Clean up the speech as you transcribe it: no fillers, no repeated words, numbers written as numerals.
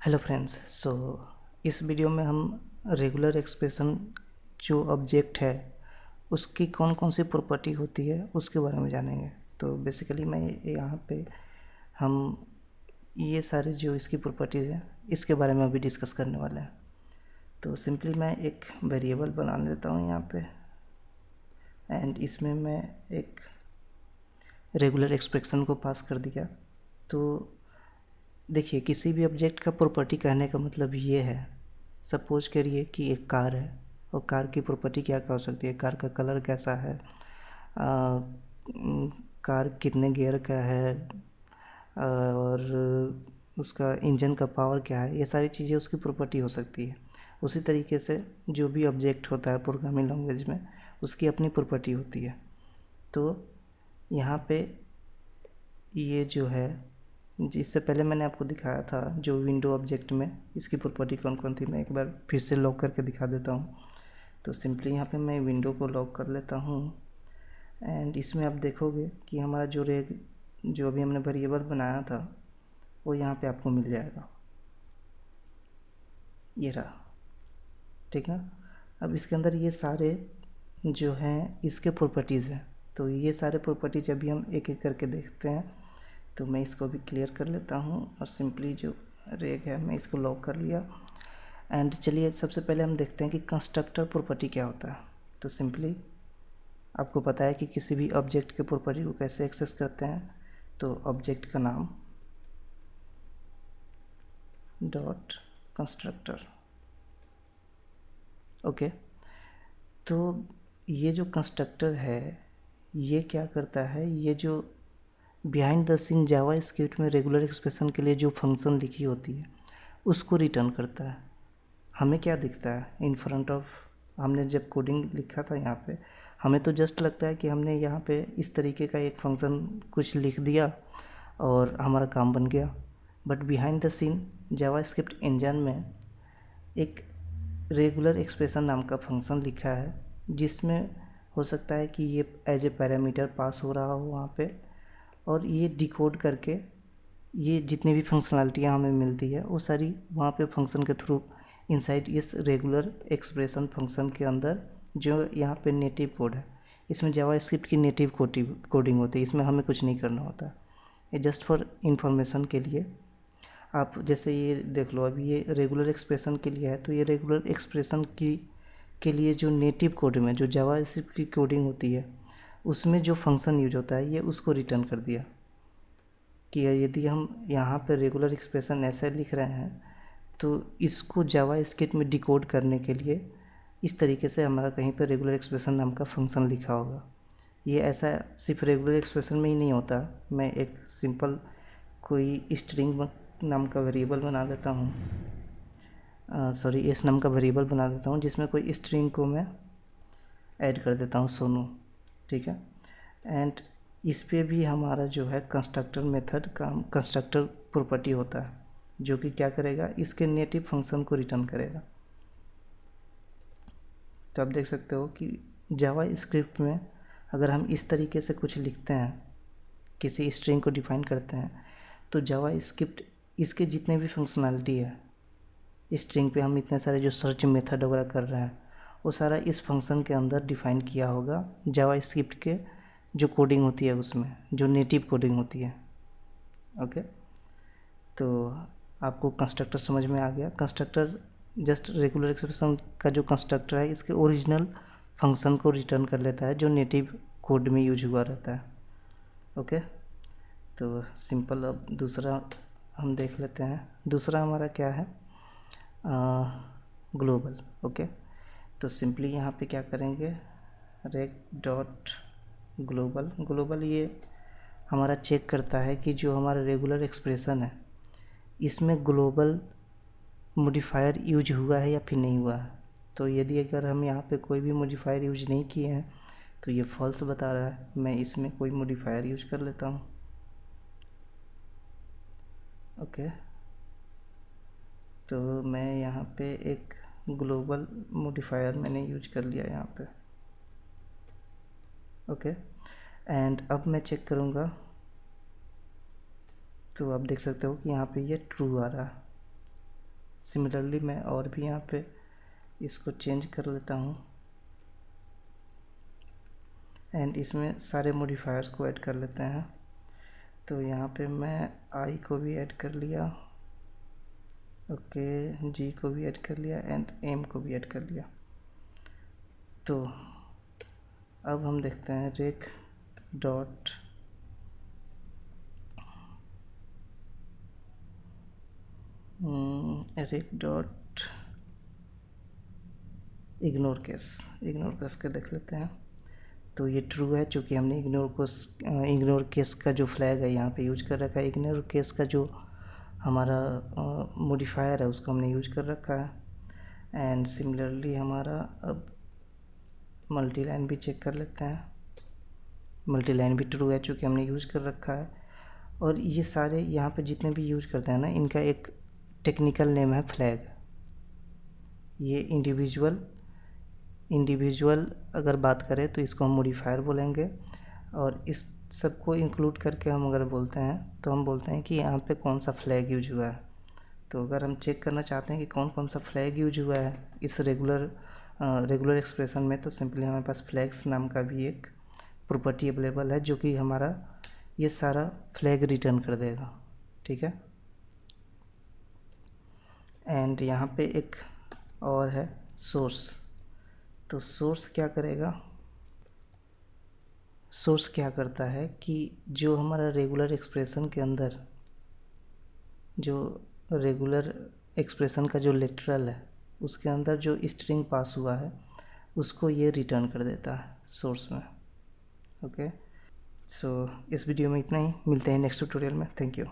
Hello friends. इस video में हम रेगुलर एक्सप्रेशन जो ऑब्जेक्ट है उसकी कौन कौन सी प्रॉपर्टी होती है उसके बारे में जानेंगे। तो बेसिकली मैं यहाँ पे हम ये सारे जो इसकी प्रॉपर्टीज़ हैं इसके बारे में अभी डिस्कस करने वाले हैं। तो सिंपली मैं एक वेरिएबल बना लेता हूँ यहाँ पे, एंड इसमें मैं एक रेगुलर एक्सप्रेशन को पास कर दिया। तो देखिए, किसी भी ऑब्जेक्ट का प्रॉपर्टी कहने का मतलब ये है, सपोज करिए कि एक कार है और कार की प्रॉपर्टी क्या क्या हो सकती है। कार का कलर कैसा है, कार कितने गियर का है, और उसका इंजन का पावर क्या है, ये सारी चीज़ें उसकी प्रॉपर्टी हो सकती है। उसी तरीके से जो भी ऑब्जेक्ट होता है प्रोग्रामिंग लैंग्वेज में उसकी अपनी प्रॉपर्टी होती है। तो यहाँ पे ये जो है, इससे पहले मैंने आपको दिखाया था जो विंडो ऑब्जेक्ट में इसकी प्रॉपर्टी कौन कौन थी, मैं एक बार फिर से लॉक करके दिखा देता हूँ। तो सिंपली यहाँ पे मैं विंडो को लॉक कर लेता हूँ, एंड इसमें आप देखोगे कि हमारा जो अभी हमने वेरिएबल बनाया था वो यहाँ पे आपको मिल जाएगा, ये रहा। ठीक है, अब इसके अंदर ये सारे जो हैं इसके प्रॉपर्टीज़ हैं। तो ये सारे प्रॉपर्टीज अभी हम एक एक करके देखते हैं। तो मैं इसको भी क्लियर कर लेता हूँ और सिंपली जो रेग है मैं इसको लॉक कर लिया। एंड चलिए सबसे पहले हम देखते हैं कि कंस्ट्रक्टर प्रॉपर्टी क्या होता है। तो सिंपली आपको पता है कि किसी भी ऑब्जेक्ट के प्रॉपर्टी को कैसे एक्सेस करते हैं। तो ऑब्जेक्ट का नाम डॉट कंस्ट्रक्टर, ओके। तो ये जो कंस्ट्रक्टर है ये क्या करता है, ये जो behind the scene JavaScript में रेगुलर एक्सप्रेशन के लिए जो फंक्शन लिखी होती है उसको रिटर्न करता है। हमें क्या दिखता है इन फ्रंट ऑफ, हमने जब कोडिंग लिखा था यहाँ पे हमें तो जस्ट लगता है कि हमने यहाँ पे इस तरीके का एक फंक्शन कुछ लिख दिया और हमारा काम बन गया। But behind the scene JavaScript engine में एक रेगुलर एक्सप्रेशन नाम का फंक्शन लिखा है जिसमें हो सकता है कि ये एज ए पैरामीटर पास हो रहा हो वहाँ पे, और ये डिकोड करके ये जितनी भी फंक्शनैलिटियाँ हमें मिलती है वो सारी वहाँ पे फंक्शन के थ्रू इनसाइड इस रेगुलर एक्सप्रेशन फंक्शन के अंदर जो यहाँ पे नेटिव कोड है, इसमें जावा स्क्रिप्ट की नेटिव कोडिंग होती है। इसमें हमें कुछ नहीं करना होता, ये जस्ट फॉर इंफॉर्मेशन के लिए। आप जैसे ये देख लो, अभी ये रेगुलर एक्सप्रेशन के लिए है, तो ये रेगुलर एक्सप्रेशन के लिए जो नेटिव कोड में जो जावा स्क्रिप्ट की कोडिंग होती है उसमें जो फंक्शन यूज होता है ये उसको रिटर्न कर दिया कि यदि हम यहाँ पर रेगुलर एक्सप्रेशन ऐसे लिख रहे हैं तो इसको जावा स्क्रिप्ट में डिकोड करने के लिए इस तरीके से हमारा कहीं पर रेगुलर एक्सप्रेशन नाम का फंक्शन लिखा होगा। ये ऐसा सिर्फ रेगुलर एक्सप्रेशन में ही नहीं होता। मैं एक सिंपल कोई स्ट्रिंग नाम का वेरिएबल बना लेता हूँ, एस नाम का वेरिएबल बना लेता हूँ जिसमें कोई स्ट्रिंग को मैं ऐड कर देता हूँ सोनू, ठीक है। एंड इस पे भी हमारा जो है कंस्ट्रक्टर मेथड का कंस्ट्रक्टर प्रॉपर्टी होता है जो कि क्या करेगा, इसके नेटिव फंक्शन को रिटर्न करेगा। तो आप देख सकते हो कि जावा स्क्रिप्ट में अगर हम इस तरीके से कुछ लिखते हैं, किसी स्ट्रिंग को डिफाइन करते हैं, तो जावा स्क्रिप्ट इसके जितने भी फंक्शनैलिटी है, स्ट्रिंग पे हम इतने सारे जो सर्च मेथड वगैरह कर रहे हैं वो सारा इस फंक्शन के अंदर डिफाइन किया होगा जावा स्क्रिप्ट के जो कोडिंग होती है उसमें, जो नेटिव कोडिंग होती है, ओके। तो आपको कंस्ट्रक्टर समझ में आ गया। कंस्ट्रक्टर जस्ट रेगुलर एक्सप्रेशन का जो कंस्ट्रक्टर है इसके ओरिजिनल फंक्शन को रिटर्न कर लेता है जो नेटिव कोड में यूज हुआ रहता है, ओके। तो सिंपल अब दूसरा हम देख लेते हैं। दूसरा हमारा क्या है, ग्लोबल, ओके। तो सिंपली यहाँ पे क्या करेंगे, रेग डॉट ग्लोबल ये हमारा चेक करता है कि जो हमारा रेगुलर एक्सप्रेशन है इसमें ग्लोबल मॉडिफायर यूज हुआ है या फिर नहीं हुआ है। तो यदि अगर हम यहाँ पे कोई भी मॉडिफायर यूज नहीं किए हैं तो ये फॉल्स बता रहा है। मैं इसमें कोई मॉडिफायर यूज कर लेता हूँ, ओके। तो मैं यहाँ पे एक ग्लोबल मॉडिफायर मैंने यूज कर लिया यहाँ पे, ओके। एंड अब मैं चेक करूँगा तो आप देख सकते हो कि यहाँ पे ये ट्रू आ रहा है, सिमिलरली मैं और भी यहाँ पे इसको चेंज कर लेता हूँ एंड इसमें सारे मॉडिफायर्स को ऐड कर लेते हैं। तो यहाँ पे मैं आई को भी ऐड कर लिया, ओके, जी को भी ऐड कर लिया एंड एम को भी ऐड कर लिया। तो अब हम देखते हैं रेक डॉट इग्नोर केस के देख लेते हैं। तो ये ट्रू है, चूँकि हमने इग्नोर केस का जो फ्लैग है यहाँ पे यूज कर रखा है। इग्नोर केस का जो हमारा मॉडिफायर है उसको हमने यूज कर रखा है। एंड सिमिलरली हमारा अब मल्टी लाइन भी चेक कर लेते हैं। मल्टी लाइन भी ट्रू है, चूँकि हमने यूज कर रखा है। और ये सारे यहाँ पे जितने भी यूज करते हैं ना, इनका एक टेक्निकल नेम है फ्लैग। ये इंडिविजुअल अगर बात करें तो इसको हम मॉडिफायर बोलेंगे, और इस सबको इंक्लूड करके हम अगर बोलते हैं तो हम बोलते हैं कि यहाँ पे कौन सा फ्लैग यूज हुआ है। तो अगर हम चेक करना चाहते हैं कि कौन कौन सा फ्लैग यूज हुआ है इस रेगुलर एक्सप्रेशन में, तो सिंपली हमारे पास फ्लैग्स नाम का भी एक प्रॉपर्टी अवेलेबल है जो कि हमारा ये सारा फ्लैग रिटर्न कर देगा, ठीक है। एंड यहाँ पे एक और है सोर्स। तो सोर्स क्या करेगा, सोर्स क्या करता है कि जो हमारा रेगुलर एक्सप्रेशन के अंदर जो रेगुलर एक्सप्रेशन का जो लिटरल है उसके अंदर जो स्ट्रिंग पास हुआ है उसको ये रिटर्न कर देता है सोर्स में, ओके। सो इस वीडियो में इतना ही, मिलते हैं नेक्स्ट ट्यूटोरियल में। Thank you.